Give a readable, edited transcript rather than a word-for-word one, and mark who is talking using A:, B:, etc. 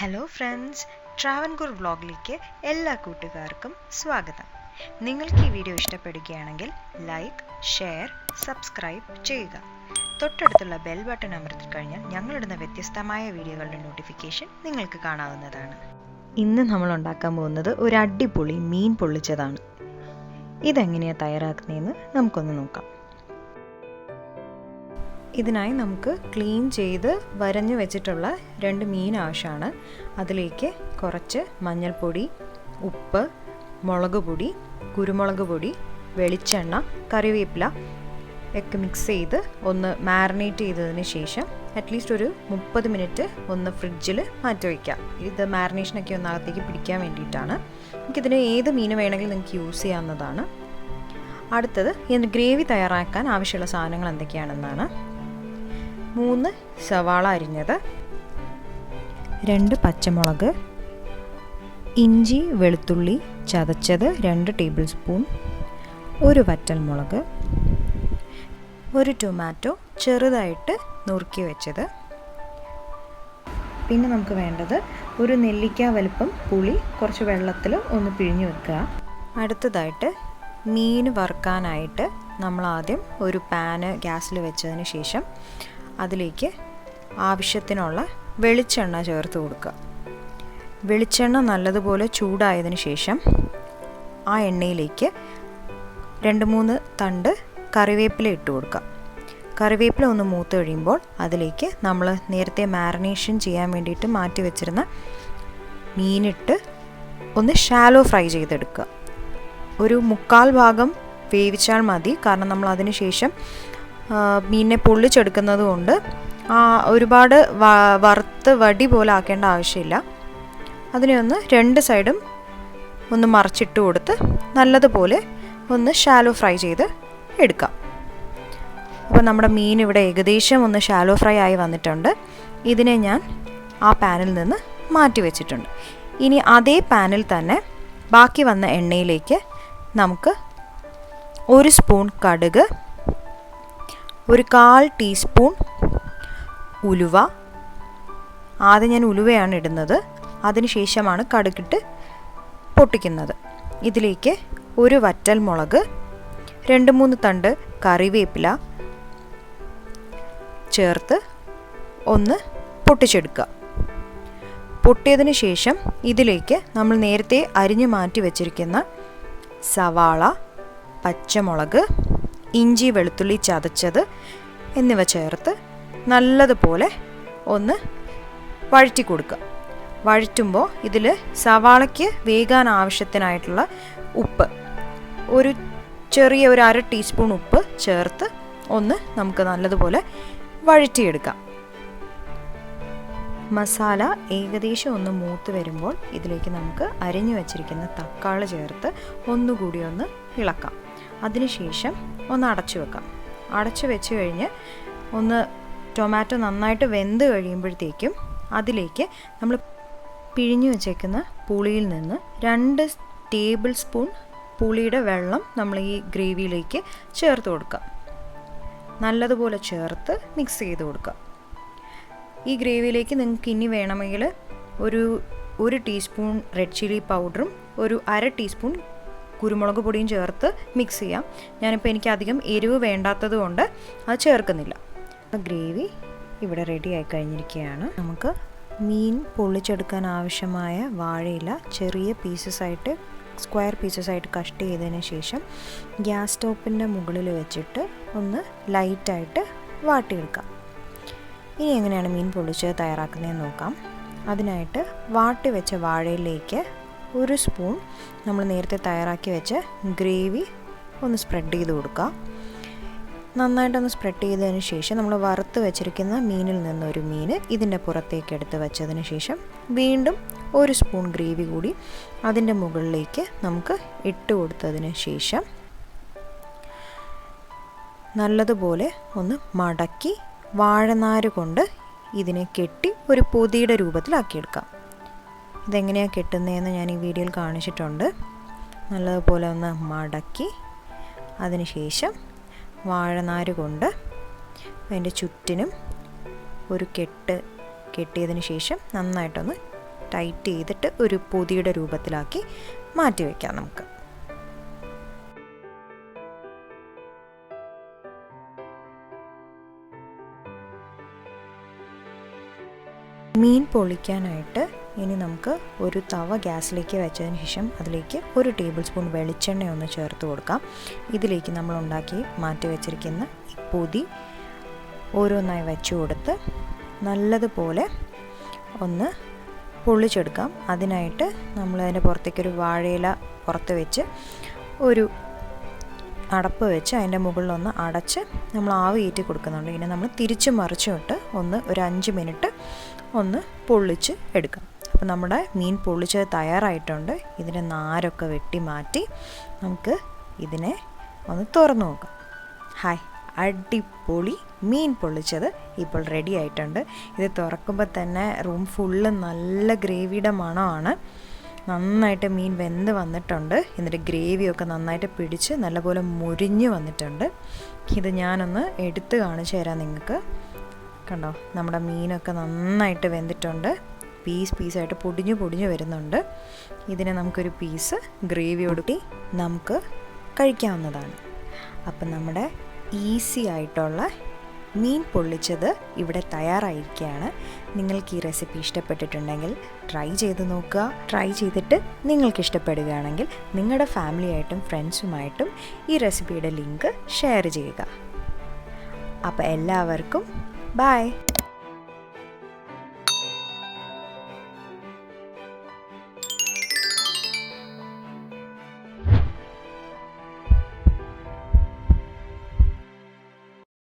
A: Hello friends, Travancore വ്ളോഗിലേക്ക് എല്ലാ കൂട്ടുകാർക്കും സ്വാഗതം. നിങ്ങൾക്ക് ഈ വീഡിയോ ഇഷ്ടപ്പെടുകയാണെങ്കിൽ ലൈക്ക്, ഷെയർ, സബ്സ്ക്രൈബ് ചെയ്യുക. തൊട്ടടുത്തുള്ള ബെൽ ബട്ടൺ അമർത്തി കഴിഞ്ഞാൽ ഞങ്ങളിടുന്ന വ്യത്യസ്തമായ വീഡിയോകളുടെ നോട്ടിഫിക്കേഷൻ നിങ്ങൾക്ക് കാണാവുന്നതാണ്. ഇന്ന് നമ്മൾ ഉണ്ടാക്കാൻ പോകുന്നത് ഒരു അടിപൊളി മീൻ പൊള്ളിച്ചതാണ്. ഇതെങ്ങനെയാണ് തയ്യാറാക്കുന്നതെന്ന് നമുക്കൊന്ന് നോക്കാം. ഇതിനായി നമുക്ക് ക്ലീൻ ചെയ്ത് വരഞ്ഞു വെച്ചിട്ടുള്ള 2 മീൻ ആവശ്യമാണ്. അതിലേക്ക് കുറച്ച് മഞ്ഞൾപ്പൊടി, ഉപ്പ്, മുളക് പൊടി, കുരുമുളക് പൊടി, വെളിച്ചെണ്ണ, കറിവേപ്പില ഒക്കെ മിക്സ് ചെയ്ത് ഒന്ന് മാരിനേറ്റ് ചെയ്തതിന് ശേഷം അറ്റ്ലീസ്റ്റ് ഒരു 30 മിനിറ്റ് ഒന്ന് ഫ്രിഡ്ജിൽ മാറ്റി വയ്ക്കാം. ഇത് മാരിനേഷനൊക്കെ ഒന്ന് അകത്തേക്ക് പിടിക്കാൻ വേണ്ടിയിട്ടാണ്. നമുക്കിതിന് ഏത് മീൻ വേണമെങ്കിലും നിങ്ങൾക്ക് യൂസ് ചെയ്യാവുന്നതാണ്. അടുത്തത് ഇതിന് ഗ്രേവി തയ്യാറാക്കാൻ ആവശ്യമുള്ള സാധനങ്ങൾ എന്തൊക്കെയാണെന്നാണ്. 3 സവാള അരിഞ്ഞത്, 2 പച്ചമുളക്, ഇഞ്ചി വെളുത്തുള്ളി ചതച്ചത് 2 ടേബിൾ സ്പൂൺ, 1 വറ്റൽമുളക്, 1 ടൊമാറ്റോ ചെറുതായിട്ട് നുറുക്കി വെച്ചത്. പിന്നെ നമുക്ക് വേണ്ടത് ഒരു നെല്ലിക്ക വലുപ്പം പുളി കുറച്ച് വെള്ളത്തിൽ ഒന്ന് പിഴിഞ്ഞ് വെക്കുക. അടുത്തതായിട്ട് മീൻ വറുക്കാനായിട്ട് നമ്മൾ ആദ്യം ഒരു പാന് ഗ്യാസിൽ വെച്ചതിന് ശേഷം അതിലേക്ക് ആവശ്യത്തിനുള്ള വെളിച്ചെണ്ണ ചേർത്ത് കൊടുക്കുക. വെളിച്ചെണ്ണ നല്ലതുപോലെ ചൂടായതിന് ശേഷം ആ എണ്ണയിലേക്ക് 2-3 തണ്ട് കറിവേപ്പില ഇട്ട് കൊടുക്കുക. കറിവേപ്പില ഒന്ന് മൂത്ത് കഴിയുമ്പോൾ അതിലേക്ക് നമ്മൾ നേരത്തെ മാരിനേഷൻ ചെയ്യാൻ വേണ്ടിയിട്ട് മാറ്റി വെച്ചിരുന്ന മീനിട്ട് ഒന്ന് ഷാലോ ഫ്രൈ ചെയ്തെടുക്കുക. ഒരു 1/4 ഭാഗം വേവിച്ചാൽ മതി, കാരണം നമ്മൾ അതിന് ശേഷം മീനിനെ പൊള്ളിച്ചെടുക്കുന്നത് കൊണ്ട് ഒരുപാട് വറുത്ത് വടി പോലെ ആക്കേണ്ട ആവശ്യമില്ല. അതിനെ ഒന്ന് 2 സൈഡും ഒന്ന് മറിച്ചിട്ട് കൊടുത്ത് നല്ലതുപോലെ ഒന്ന് ഷാലോ ഫ്രൈ ചെയ്ത് എടുക്കാം. അപ്പോൾ നമ്മുടെ മീൻ ഇവിടെ ഏകദേശം ഒന്ന് ഷാലോ ഫ്രൈ ആയി വന്നിട്ടുണ്ട്. ഇതിനെ ഞാൻ ആ പാനിൽ നിന്ന് മാറ്റി വെച്ചിട്ടുണ്ട്. ഇനി അതേ പാനിൽ തന്നെ ബാക്കി വന്ന എണ്ണയിലേക്ക് നമുക്ക് 1 സ്പൂൺ കടുക്, 1/4 ടീസ്പൂൺ ഉലുവ, ആദ്യം ഞാൻ ഉലുവയാണ് ഇടുന്നത്, അതിനുശേഷമാണ് കടുകിട്ട് പൊട്ടിക്കുന്നത്. ഇതിലേക്ക് 1 വറ്റൽമുളക്, 2-3 തണ്ട് കറിവേപ്പില ചേർത്ത് ഒന്ന് പൊട്ടിച്ചെടുക്കുക. പൊട്ടിയതിന് ശേഷം ഇതിലേക്ക് നമ്മൾ നേരത്തെ അരിഞ്ഞു മാറ്റി വെച്ചിരിക്കുന്ന സവാള, പച്ചമുളക്, ഇഞ്ചി വെളുത്തുള്ളി ചതച്ചത് എന്നിവ ചേർത്ത് നല്ലതുപോലെ ഒന്ന് വഴറ്റി കൊടുക്കുക. വഴറ്റുമ്പോൾ ഇതിൽ സവാളയ്ക്ക് വേകാൻ ആവശ്യത്തിനായിട്ടുള്ള ഉപ്പ്, ഒരു 1/2 ടീസ്പൂൺ ഉപ്പ് ചേർത്ത് ഒന്ന് നമുക്ക് നല്ലതുപോലെ വഴറ്റിയെടുക്കാം. മസാല ഏകദേശം ഒന്ന് മൂത്ത് വരുമ്പോൾ ഇതിലേക്ക് നമുക്ക് അരിഞ്ഞു വച്ചിരിക്കുന്ന തക്കാളി ചേർത്ത് ഒന്നുകൂടി ഒന്ന് ഇളക്കാം. അതിനുശേഷം ഒന്ന് അടച്ചു വെക്കാം. അടച്ചു വെച്ച് കഴിഞ്ഞ് ഒന്ന് ടൊമാറ്റോ നന്നായിട്ട് വെന്ത് കഴിയുമ്പോഴത്തേക്കും അതിലേക്ക് നമ്മൾ പിഴിഞ്ഞു വെച്ചേക്കുന്ന പുളിയിൽ നിന്ന് 2 ടേബിൾ സ്പൂൺ പുളിയുടെ വെള്ളം നമ്മൾ ഈ ഗ്രേവിയിലേക്ക് ചേർത്ത് കൊടുക്കാം. നല്ലതുപോലെ ചേർത്ത് മിക്സ് ചെയ്ത് കൊടുക്കാം. ഈ ഗ്രേവിയിലേക്ക് നിങ്ങൾക്ക് ഇനി വേണമെങ്കിൽ ഒരു ടീസ്പൂൺ റെഡ് ചില്ലി പൗഡറും 1/2 ടീസ്പൂൺ കുരുമുളക് പൊടിയും ചേർത്ത് മിക്സ് ചെയ്യാം. ഞാനിപ്പോൾ എനിക്ക് അധികം എരിവ് വേണ്ടാത്തത് കൊണ്ട് അത് ചേർക്കുന്നില്ല. ഗ്രേവി ഇവിടെ റെഡി ആയി കഴിഞ്ഞിരിക്കുകയാണ്. നമുക്ക് മീൻ പൊള്ളിച്ചെടുക്കാൻ ആവശ്യമായ വാഴയില ചെറിയ പീസസായിട്ട് സ്ക്വയർ പീസസായിട്ട് കട്ട് ചെയ്തതിന് ശേഷം ഗ്യാസ് സ്റ്റോപ്പിൻ്റെ മുകളിൽ വെച്ചിട്ട് ഒന്ന് ലൈറ്റായിട്ട് വാട്ടിയെടുക്കാം. ഇനി എങ്ങനെയാണ് മീൻ പൊള്ളിച്ച് തയ്യാറാക്കുന്നതെന്ന് നോക്കാം. അതിനായിട്ട് വാട്ടി വെച്ച വാഴയിലേക്ക് 1 സ്പൂൺ നമ്മൾ നേരത്തെ തയ്യാറാക്കി വെച്ച ഗ്രേവി ഒന്ന് സ്പ്രെഡ് ചെയ്ത് കൊടുക്കുക. നന്നായിട്ടൊന്ന് സ്പ്രെഡ് ചെയ്തതിന് ശേഷം നമ്മൾ വറുത്ത് വെച്ചിരിക്കുന്ന മീനിൽ നിന്നൊരു മീൻ ഇതിൻ്റെ പുറത്തേക്ക് എടുത്ത് വെച്ചതിന് ശേഷം വീണ്ടും 1 സ്പൂൺ ഗ്രേവി കൂടി അതിൻ്റെ മുകളിലേക്ക് നമുക്ക് ഇട്ട് കൊടുത്തതിന് ശേഷം നല്ലതുപോലെ ഒന്ന് മടക്കി വാഴനാര് കൊണ്ട് ഇതിനെ കെട്ടി ഒരു പൊതിയുടെ രൂപത്തിലാക്കിയെടുക്കാം. ഇതെങ്ങനെയാണ് കെട്ടുന്നതെന്ന് ഞാൻ ഈ വീഡിയോയിൽ കാണിച്ചിട്ടുണ്ട്. നല്ലതുപോലെ ഒന്ന് മടക്കി അതിന് ശേഷം വാഴനാര് കൊണ്ട് അതിൻ്റെ ചുറ്റിനും ഒരു കെട്ടിയതിന് ശേഷം നന്നായിട്ടൊന്ന് ടൈറ്റ് ചെയ്തിട്ട് ഒരു പൊതിയുടെ രൂപത്തിലാക്കി മാറ്റി വയ്ക്കാം നമുക്ക്. മീൻ പൊള്ളിക്കാനായിട്ട് ഇനി നമുക്ക് ഒരു തവ ഗ്യാസിലേക്ക് വെച്ചതിന് ശേഷം അതിലേക്ക് 1 ടേബിൾ സ്പൂൺ വെളിച്ചെണ്ണ ഒന്ന് ചേർത്ത് കൊടുക്കാം. ഇതിലേക്ക് നമ്മൾ ഉണ്ടാക്കി മാറ്റി വെച്ചിരിക്കുന്ന ഈ പൊതി ഓരോന്നായി വെച്ച് കൊടുത്ത് നല്ലതുപോലെ ഒന്ന് പൊള്ളിച്ചെടുക്കാം. അതിനായിട്ട് നമ്മൾ അതിൻ്റെ പുറത്തേക്കൊരു വാഴയില പുറത്ത് വെച്ച് ഒരു അടപ്പ് വെച്ച് അതിൻ്റെ മുകളിലൊന്ന് അടച്ച് നമ്മൾ ആവി കയറ്റി കൊടുക്കുന്നുണ്ട്. ഇനി നമ്മൾ തിരിച്ച് മറിച്ചിട്ട് ഒരു 5 മിനിറ്റ് ഒന്ന് പൊള്ളിച്ച് എടുക്കാം. അപ്പോൾ നമ്മുടെ മീൻ പൊള്ളിച്ചത് തയ്യാറായിട്ടുണ്ട്. ഇതിൻ്റെ നാരൊക്കെ വെട്ടി മാറ്റി നമുക്ക് ഇതിനെ ഒന്ന് തുറന്നു നോക്കാം. ഹായ്, അടിപൊളി മീൻ പൊള്ളിച്ചത് ഇപ്പോൾ റെഡി ആയിട്ടുണ്ട്. ഇത് തുറക്കുമ്പോൾ തന്നെ റൂം ഫുള്ള് നല്ല ഗ്രേവിയുടെ മണമാണ്. നന്നായിട്ട് മീൻ വെന്ത് വന്നിട്ടുണ്ട്. എന്നിട്ട് ഗ്രേവിയൊക്കെ നന്നായിട്ട് പിടിച്ച് നല്ലപോലെ മുരിഞ്ഞ് വന്നിട്ടുണ്ട്. ഇത് ഞാനൊന്ന് എടുത്ത് കാണിച്ചു തരാം നിങ്ങൾക്ക്. കണ്ടോ, നമ്മുടെ മീനൊക്കെ നന്നായിട്ട് വെന്തിട്ടുണ്ട്. പീസായിട്ട് പൊടിഞ്ഞു വരുന്നുണ്ട്. ഇതിനെ നമുക്കൊരു പീസ് ഗ്രേവിയോടുകൂടി നമുക്ക് കഴിക്കാവുന്നതാണ്. അപ്പം നമ്മുടെ ഈസി ആയിട്ടുള്ള മീൻ പൊള്ളിച്ചത് ഇവിടെ തയ്യാറായിരിക്കുകയാണ്. നിങ്ങൾക്ക് ഈ റെസിപ്പി ഇഷ്ടപ്പെട്ടിട്ടുണ്ടെങ്കിൽ ട്രൈ ചെയ്ത് നോക്കുക. ട്രൈ ചെയ്തിട്ട് നിങ്ങൾക്ക് ഇഷ്ടപ്പെടുകയാണെങ്കിൽ നിങ്ങളുടെ ഫാമിലിയായിട്ടും ഫ്രണ്ട്സുമായിട്ടും ഈ റെസിപ്പിയുടെ ലിങ്ക് ഷെയർ ചെയ്യുക. അപ്പോൾ എല്ലാവർക്കും ബൈ.